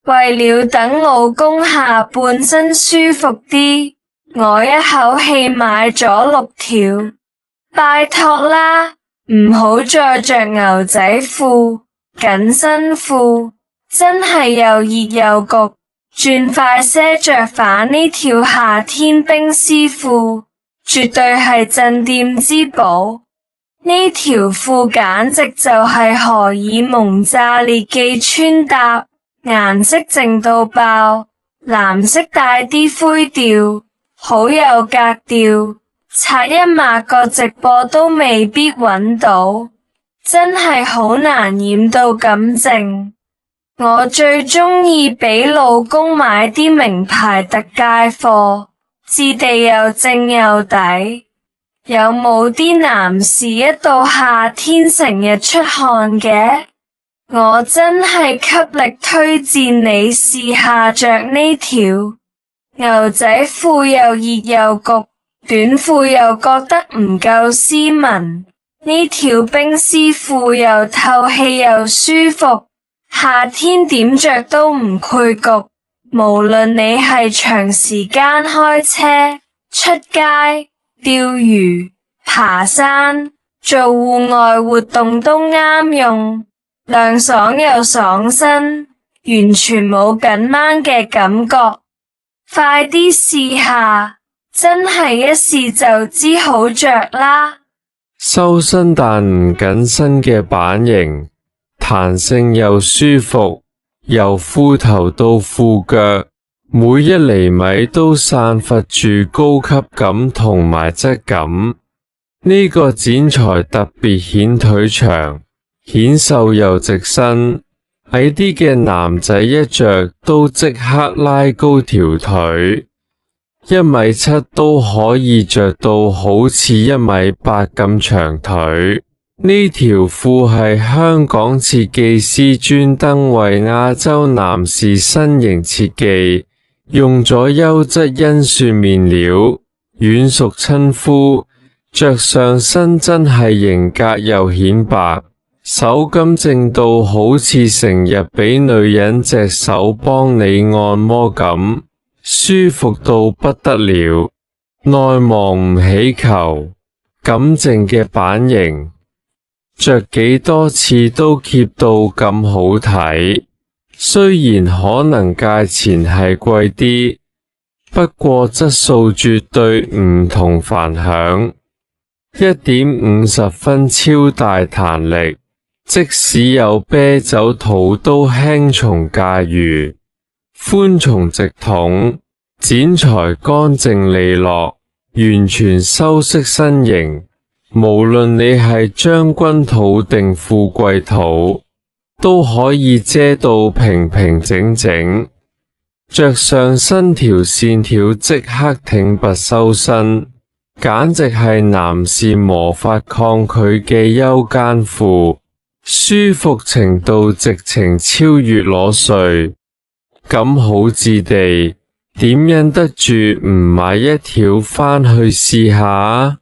為了等老公下半身舒服啲，我一口氣買咗6條。拜託啦，唔好再着牛仔褲、緊身褲，真係又熱又焗，轉快些着返呢條夏天冰絲褲，絕對係鎮店之寶。呢條褲簡直就係荷爾蒙炸裂嘅穿搭，顏色靜到爆，藍色帶啲灰調，好有格調，刷一抹個直播都未必揾到，真係好難染到咁靜。我最鍾意俾老公買啲名牌特價貨，質地又正又抵。有冇啲男士一到夏天成日出汗嘅？我真係極力推薦你試下着呢條牛仔褲，又熱又焗，短褲又覺得唔夠斯文，呢條冰絲褲又透氣又舒服，夏天點着都唔攰焗。無論你係長時間開車、出街、釣魚、爬山、做戶外活動都啱用，涼爽又爽身，完全冇緊掹嘅感覺。快啲試下，真係一試就知好着啦。修身但唔緊身嘅版型，彈性又舒服，由褲頭到褲腳，每一厘米都散發住高級感同埋質感。呢個剪裁特別顯腿長，顯瘦又直身，矮啲嘅男仔一着都即刻拉高條腿，1.7米都可以着到好似1.8米咁長腿。呢條褲係香港設計師專登為亞洲男士身形設計，用咗優質因蒜面料，軟熟親膚，着上身真係型格又顯白，手感正到好似成日俾女人隻手幫你按摩咁，舒服到不得了，內望唔起球，咁靜嘅版型，着幾多次都貼到咁好睇。雖然可能價錢係貴啲，不過質素絕對唔同凡響。1.50分超大彈力，即使有啤酒肚都輕鬆駕馭，寬松直筒，剪裁乾淨利落，完全修飾身形。無論你係將軍肚定富貴肚，都可以遮到平平整整，着上身條線條即刻挺拔修身。簡直係男士無法抗拒嘅休間褲，舒服程度直情超越裸睡。咁好質地，點忍得住唔買一條返去試下？